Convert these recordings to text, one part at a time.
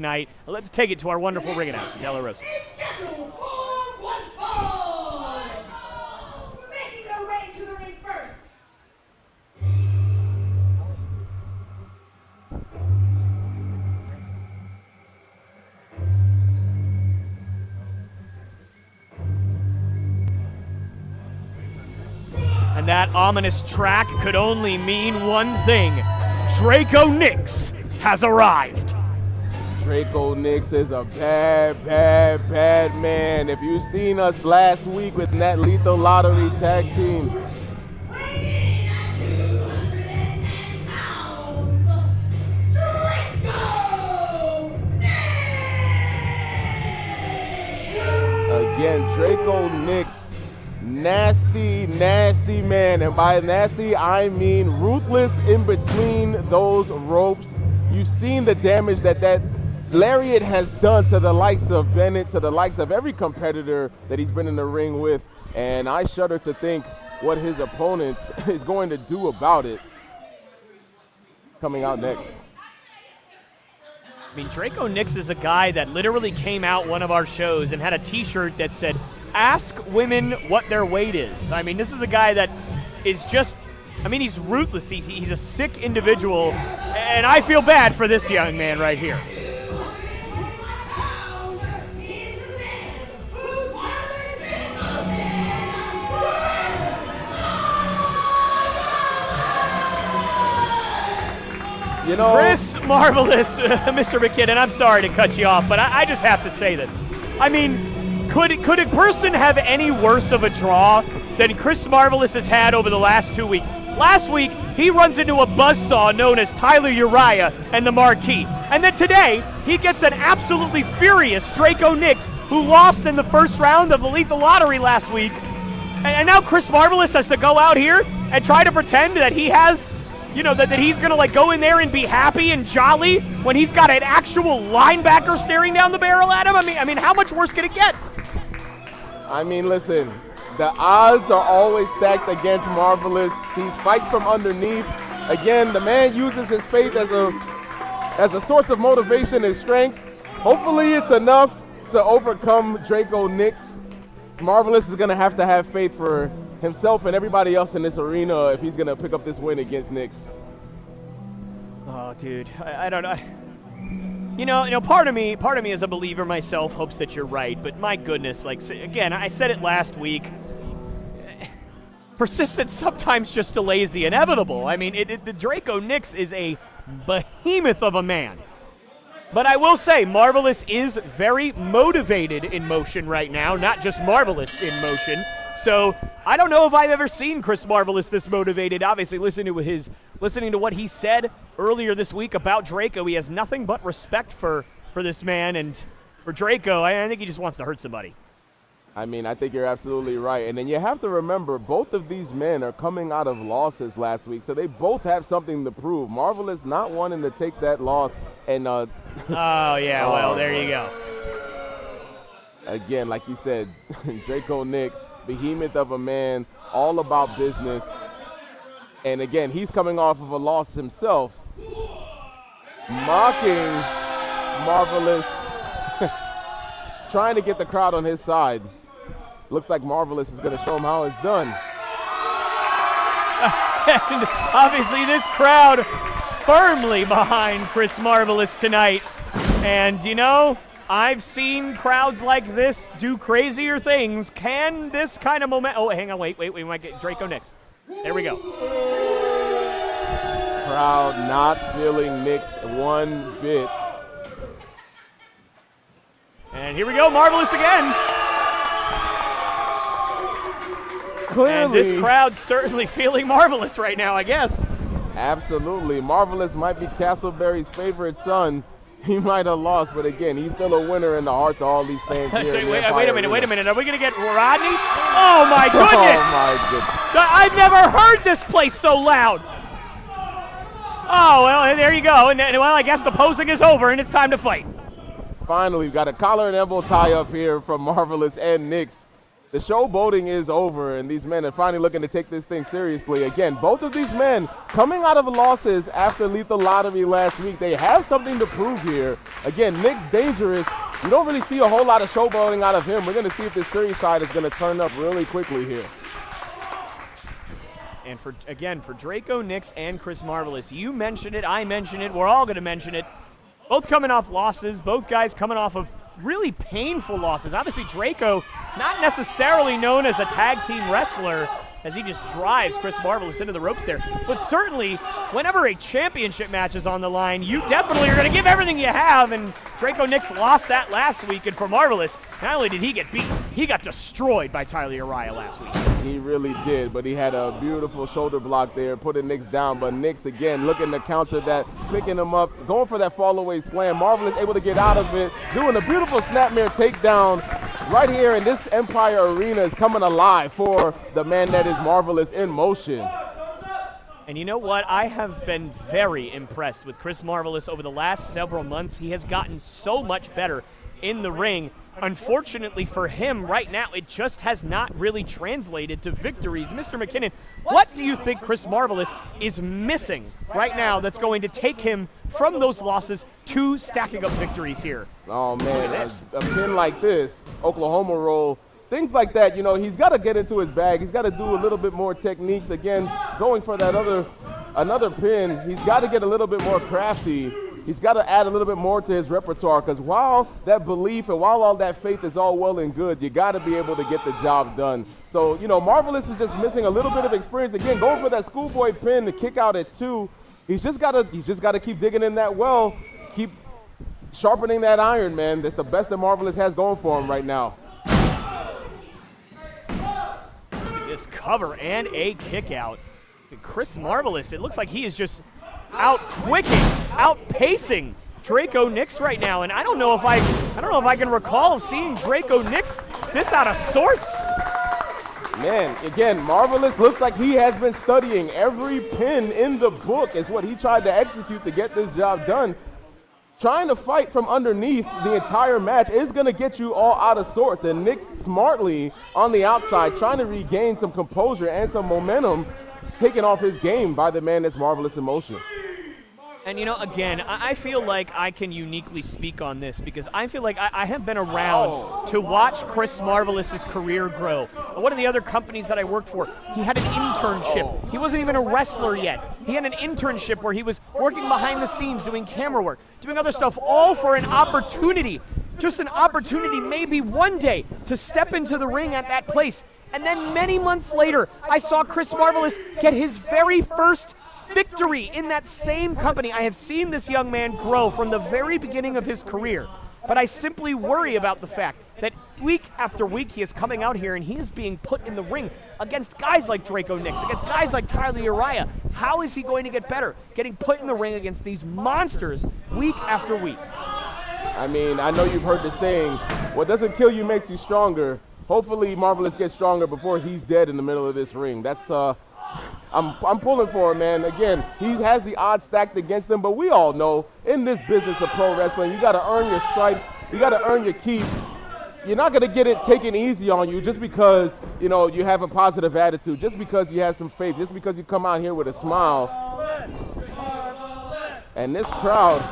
tonight. Let's take it to our wonderful ring announcer, Della Rosa. Scheduled for one fall. Making their way to the ring first. And that ominous track could only mean one thing. Drako Nyx has arrived. Drako Nyx is a bad man. If you've seen us last week with that Lethal Lottery tag team, Weighing in at 210 pounds, Drako Nyx. again, Drako Nyx, nasty man. And by nasty, I mean ruthless in between those ropes. You've seen the damage that Lariat has done to the likes of Bennett, to the likes of every competitor that he's been in the ring with. And I shudder to think what his opponent is going to do about it. Coming out next. I mean, Drako Nyx is a guy that literally came out one of our shows and had a t-shirt that said, "Ask women what their weight is." I mean, this is a guy that is just, I mean, he's ruthless. He's a sick individual, and I feel bad for this young man right here. You know, Chris Marvelous, Mr. McKinnon, I'm sorry to cut you off, but I just have to say this. I mean, could a person have any worse of a draw than Chris Marvelous has had over the last 2 weeks? Last week, he runs into a buzzsaw known as Tyler Uriah and the Marquee. And then today, he gets an absolutely furious Drako Nyx, who lost in the first round of the Lethal Lottery last week. And now Chris Marvelous has to go out here and try to pretend that he has, you know, that he's going to like go in there and be happy and jolly when he's got an actual linebacker staring down the barrel at him. I mean, how much worse can it get? I mean, listen, the odds are always stacked against Marvelous. He fights from underneath. Again, the man uses his faith as a source of motivation and strength. Hopefully it's enough to overcome Drako Nyx. Marvelous is going to have faith for himself and everybody else in this arena if he's going to pick up this win against Nyx. Oh, dude, I don't know. You know, part of me as a believer myself hopes that you're right, but my goodness, like, again, I said it last week. Persistence sometimes just delays the inevitable. I mean, the Drako Nyx is a behemoth of a man. But I will say, Marvelous is very motivated in motion right now, not just Marvelous in motion. So I don't know if I've ever seen Chris Marvelous this motivated. Obviously, listening to what he said earlier this week about Drako, he has nothing but respect for this man, and for Drako, I think he just wants to hurt somebody. I mean, I think you're absolutely right. And then you have to remember, both of these men are coming out of losses last week, so they both have something to prove. Marvelous not wanting to take that loss. And oh, yeah, well, there you go. Again, like you said, Drako Nyx, behemoth of a man, all about business. And again, he's coming off of a loss himself, mocking Marvelous, trying to get the crowd on his side. Looks like Marvelous is going to show him how it's done. And obviously this crowd firmly behind Chris Marvelous tonight. And, you know, I've seen crowds like this do crazier things. Can this kind of moment... Oh, hang on, wait. We might get Drako Nyx. There we go. Crowd not feeling Nyx one bit. And here we go, Marvelous again. Clearly, and this crowd's certainly feeling Marvelous right now, I guess. Absolutely. Marvelous might be Castleberry's favorite son. He might have lost, but again, he's still a winner in the hearts of all these fans here. wait a minute. Are we going to get Rodney? Oh, my goodness. Oh, my goodness. I've never heard this place so loud. Oh, well, there you go. And well, I guess the posing is over, and it's time to fight. Finally, we've got a collar and elbow tie up here from Marvelous and Nyx. The showboating is over, and these men are finally looking to take this thing seriously. Again, both of these men coming out of losses after Lethal Lottery last week. They have something to prove here. Again, Nyx dangerous. You don't really see a whole lot of showboating out of him. We're going to see if this series side is going to turn up really quickly here. And for Drako Nyx and Chris Marvelous, you mentioned it, I mentioned it, we're all going to mention it. Both coming off losses, both guys coming off of really painful losses. Obviously, Drako, not necessarily known as a tag team wrestler, as he just drives Chris Marvelous into the ropes there. But certainly, whenever a championship match is on the line, you definitely are going to give everything you have, and Drako Nyx lost that last week, and for Marvelous, not only did he get beat, he got destroyed by Tyler Uriah last week. He really did, but he had a beautiful shoulder block there, putting Nyx down, but Nyx, again, looking to counter that, picking him up, going for that fall-away slam. Marvelous able to get out of it, doing a beautiful snapmare takedown. Right here in this Empire Arena is coming alive for the man that is Marvelous in motion. And you know what? I have been very impressed with Chris Marvelous over the last several months. He has gotten so much better in the ring. Unfortunately for him, right now, it just has not really translated to victories. Mr. McKinnon, what do you think Chris Marvelous is missing right now that's going to take him from those losses to stacking up victories here? Oh, man, a pin like this, Oklahoma roll, things like that, you know, he's got to get into his bag. He's got to do a little bit more techniques. Again, going for that another pin, he's got to get a little bit more crafty. He's got to add a little bit more to his repertoire, because while that belief and while all that faith is all well and good, you got to be able to get the job done. So, you know, Marvelous is just missing a little bit of experience. Again, going for that schoolboy pin to kick out at 2. He's just got to keep digging in that well, keep sharpening that iron, man. That's the best that Marvelous has going for him right now. This cover and a kick out. Chris Marvelous, it looks like he is just outpacing Drako Nyx right now, and I don't know if I can recall seeing Drako Nyx this out of sorts. Man, again, Marvelous looks like he has been studying every pin in the book is what he tried to execute to get this job done. Trying to fight from underneath the entire match is going to get you all out of sorts, and Nyx smartly on the outside trying to regain some composure and some momentum, taken off his game by the man that's Marvelous in motion. And, you know, again, I feel like I can uniquely speak on this because I feel like I have been around to watch Chris Marvelous's career grow. One of the other companies that I worked for, he had an internship. He wasn't even a wrestler yet. He had an internship where he was working behind the scenes, doing camera work, doing other stuff, all for an opportunity, just an opportunity maybe one day to step into the ring at that place. And then many months later, I saw Chris Marvelous get his very first victory in that same company. I have seen this young man grow from the very beginning of his career, but I simply worry about the fact that week after week he is coming out here and he is being put in the ring against guys like Drako Nyx, against guys like Tyler Uriah. How is he going to get better getting put in the ring against these monsters week after week? I mean, I know you've heard the saying, what doesn't kill you makes you stronger. Hopefully Marvelous gets stronger before he's dead in the middle of this ring. That's I'm pulling for him, man. Again, he has the odds stacked against him, but we all know in this business of pro wrestling, you got to earn your stripes, you got to earn your keep. You're not going to get it taken easy on you just because, you know, you have a positive attitude, just because you have some faith, just because you come out here with a smile. And this crowd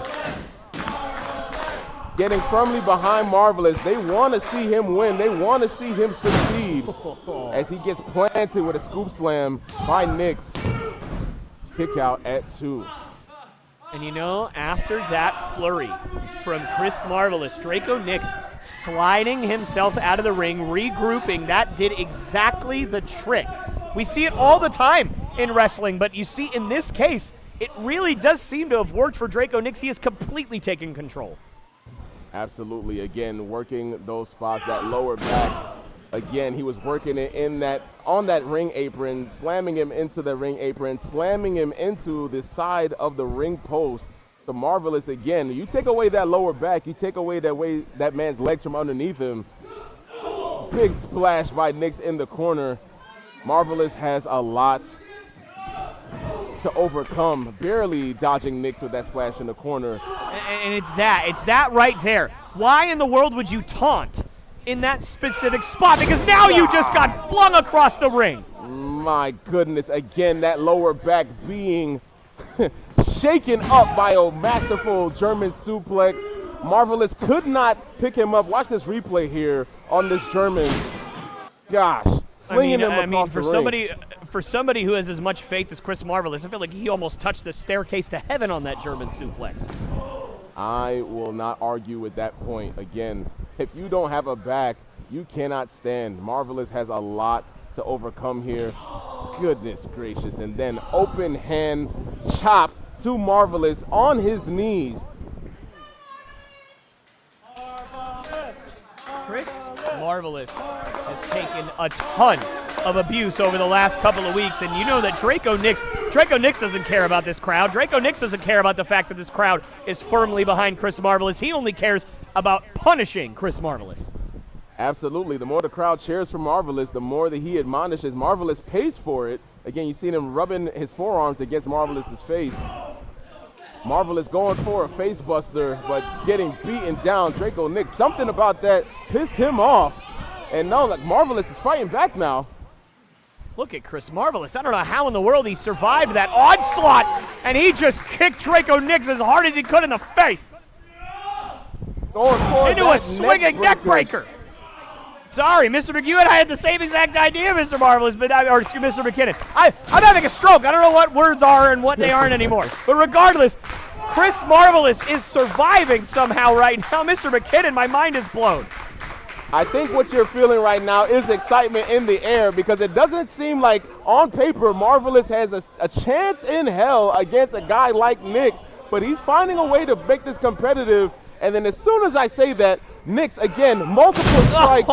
getting firmly behind Marvelous. They want to see him win. They want to see him succeed as he gets planted with a scoop slam by Nyx. Kick out at 2. And you know, after that flurry from Chris Marvelous, Drako Nyx sliding himself out of the ring, regrouping, that did exactly the trick. We see it all the time in wrestling, but you see in this case, it really does seem to have worked for Drako Nyx. He has completely taken control. Absolutely. Again, working those spots, that lower back. Again, he was working it on that ring apron, slamming him into the ring apron, slamming him into the side of the ring post. The Marvelous, again, you take away that lower back, you take away that man's legs from underneath him. Big splash by Nyx in the corner. Marvelous has a lot to overcome, barely dodging Nyx with that splash in the corner. And it's that right there. Why in the world would you taunt in that specific spot because now you just got flung across the ring. My goodness, again, that lower back being shaken up by a masterful German suplex. Marvelous could not pick him up. Watch this replay here on this German. Gosh, flinging him across the ring. For somebody who has as much faith as Chris Marvelous, I feel like he almost touched the staircase to heaven on that German suplex. I will not argue with that point. Again, if you don't have a back, you cannot stand. Marvelous has a lot to overcome here. Goodness gracious. And then open hand chop to Marvelous on his knees. Chris Marvelous has taken a ton of abuse over the last couple of weeks, and you know that Drako Nyx doesn't care about this crowd. Drako Nyx doesn't care about the fact that this crowd is firmly behind Chris Marvelous. He only cares about punishing Chris Marvelous. Absolutely. The more the crowd cheers for Marvelous, the more that he admonishes. Marvelous pays for it. Again, you seen him rubbing his forearms against Marvelous's face. Marvelous going for a face buster, but getting beaten down. Drako Nyx, something about that pissed him off. And now, like, Marvelous is fighting back now. Look at Chris Marvelous. I don't know how in the world he survived that onslaught, and he just kicked Drako Nyx as hard as he could in the face. Going for into a swinging neck breaker. Sorry, Mr. McEwen, I had the same exact idea, Mr. Marvelous, but Mr. McKinnon. I'm having a stroke. I don't know what words are and what they aren't anymore. But regardless, Chris Marvelous is surviving somehow right now. Mr. McKinnon, my mind is blown. I think what you're feeling right now is excitement in the air because it doesn't seem like on paper Marvelous has a chance in hell against a guy like Nyx, but he's finding a way to make this competitive. And then as soon as I say that, Nyx, again, multiple strikes,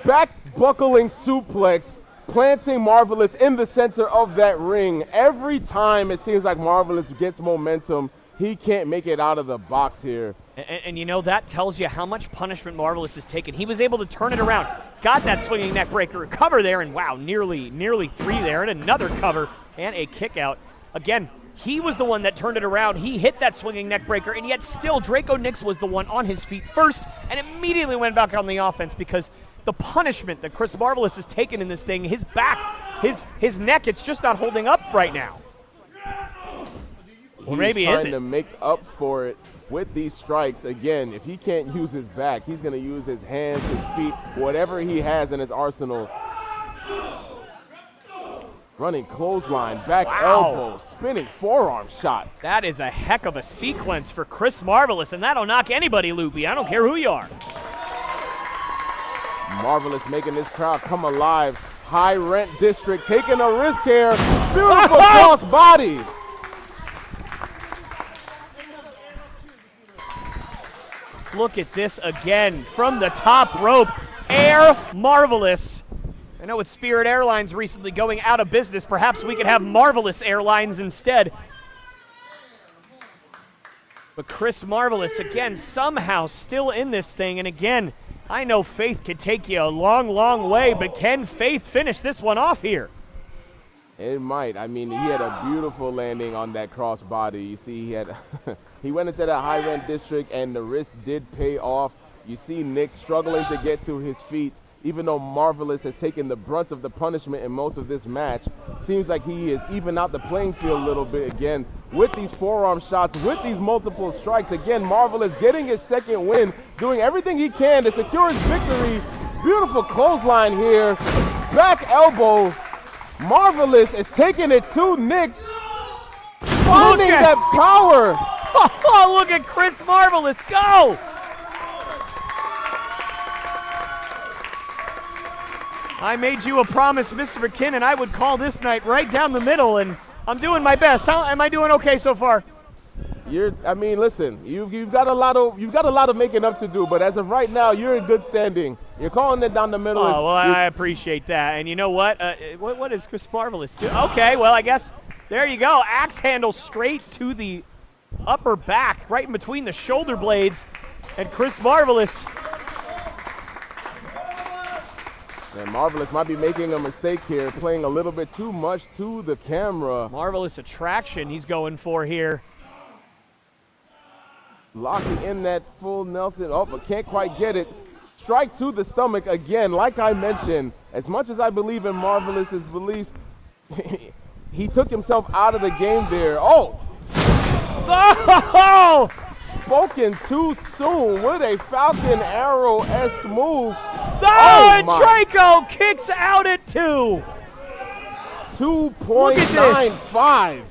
back buckling suplex, planting Marvelous in the center of that ring. Every time it seems like Marvelous gets momentum, he can't make it out of the box here. And you know, that tells you how much punishment Marvelous has taken. He was able to turn it around, got that swinging neck breaker, cover there, and wow, nearly three there, and another cover, and a kick out. Again, he was the one that turned it around. He hit that swinging neck breaker, and yet still Drako Nyx was the one on his feet first and immediately went back on the offense because the punishment that Chris Marvelous has taken in this thing, his back, his neck, it's just not holding up right now. Or maybe he's is trying it? to make up for it with these strikes. Again, if he can't use his back, he's going to use his hands, his feet, whatever he has in his arsenal. Running clothesline, back elbow, spinning forearm shot. That is a heck of a sequence for Chris Marvelous, and that'll knock anybody loopy. I don't care who you are. Marvelous making this crowd come alive. High rent district taking a risk here. Beautiful cross body. Look at this again from the top rope. Air Marvelous. I know with Spirit Airlines recently going out of business, perhaps we could have Marvelous Airlines instead. But Chris Marvelous, again, somehow still in this thing. And again, I know faith could take you a long, long way, but can faith finish this one off here? It might. I mean, he had a beautiful landing on that cross body. You see, he had he went into that high rent district, and the risk did pay off. You see Nyx struggling to get to his feet. Even though Marvelous has taken the brunt of the punishment in most of this match, seems like he is even out the playing field a little bit again with these forearm shots, with these multiple strikes. Again, Marvelous getting his second win, doing everything he can to secure his victory. Beautiful clothesline here, back elbow. Marvelous is taking it to Nyx, finding that power. Oh, look at Chris Marvelous go! I made you a promise, Mr. McKinnon. I would call this night right down the middle, and I'm doing my best. Am I doing okay so far? I mean, listen, you've got a lot of making up to do, but as of right now, you're in good standing. You're calling it down the middle. Oh, well, I appreciate that. And you know what? What does Chris Marvelous do? Okay, well, I guess there you go. Axe handle straight to the upper back, right in between the shoulder blades, and Chris Marvelous. And Marvelous might be making a mistake here, playing a little bit too much to the camera. Marvelous attraction he's going for here. Locking in that full Nelson. Oh, but can't quite get it. strike to the stomach again. Like I mentioned, as much as I believe in Marvelous's beliefs, he took himself out of the game there. Oh! Oh! Spoken too soon with a Falcon Arrow-esque move. Oh, and Drako kicks out at 2. 2.95.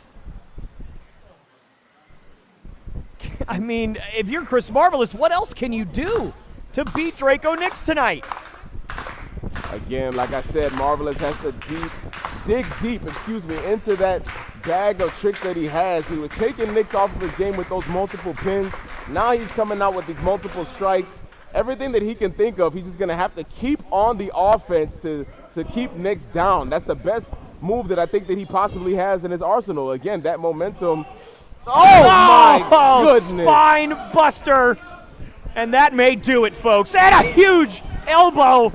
I mean, if you're Chris Marvelous, what else can you do to beat Drako Nyx tonight? Again, like I said, Marvelous has to dig deep into that bag of tricks that he has. He was taking Nyx off of his game with those multiple pins. Now he's coming out with these multiple strikes. Everything that he can think of, he's just going to have to keep on the offense to keep Nyx down. That's the best move that I think that he possibly has in his arsenal. Again, that momentum. Oh, my goodness. Spine buster. And that may do it, folks. And a huge elbow.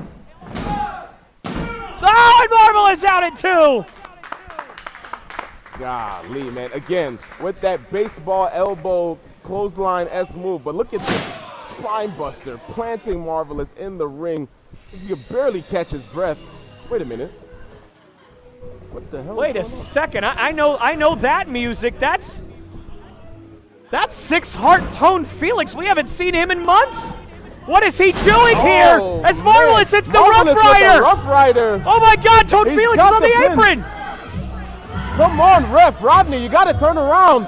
Oh, and Marvelous out at 2. Golly, man. Again, with that baseball elbow clothesline-esque move. But look at this spine buster planting Marvelous in the ring. You can barely catch his breath. Wait a minute. What the hell? Wait a second. I know that music. That's 6 Heart Tone Felix. We haven't seen him in months. What is he doing here? As Marvelous hits the Rough Rider. Rough Rider. Oh my God, Tone Felix is on the apron. Come on, ref. Rodney, you got to turn around.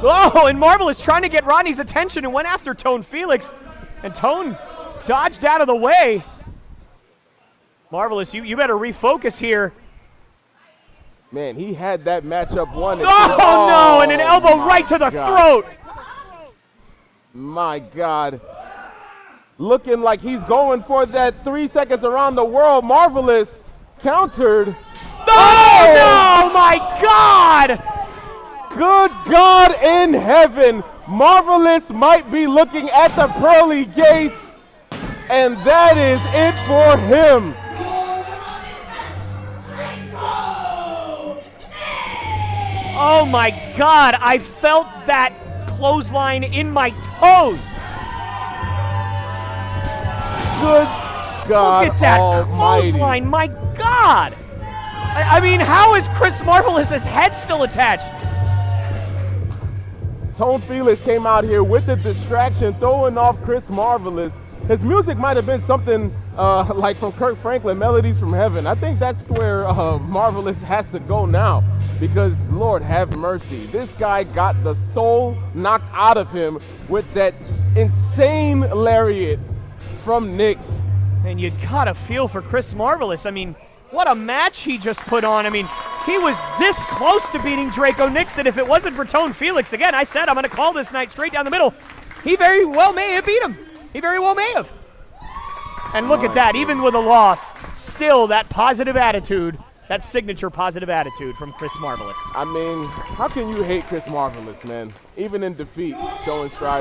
Oh, and Marvelous trying to get Rodney's attention and went after Tone Felix. And Tone dodged out of the way. Marvelous, you better refocus here. Man, he had that matchup won. Oh no, and an elbow right to the throat. My God. Looking like he's going for that 3 seconds around the world. Marvelous countered. Oh no, my God. Good God in heaven. Marvelous might be looking at the pearly gates, and that is it for him. Oh my God, I felt that clothesline in my toes. Good God Look at that almighty. clothesline, my God. I mean, how is Chris Marvelous's head still attached? Tone Felix came out here with the distraction, throwing off Chris Marvelous. His music might have been something like from Kirk Franklin, Melodies from Heaven. I think that's where Marvelous has to go now, because Lord have mercy. This guy got the soul knocked out of him with that insane lariat from Nyx. And you gotta feel for Chris Marvelous. I mean, what a match he just put on. I mean, he was this close to beating Drako Nyx, and if it wasn't for Tone Felix, again, I said I'm gonna call this night straight down the middle. He very well may have beat him. He very well may have. And look at that, even with a loss, still that positive attitude, that signature positive attitude from Chris Marvelous. I mean, how can you hate Chris Marvelous, man? Even in defeat, showing stride.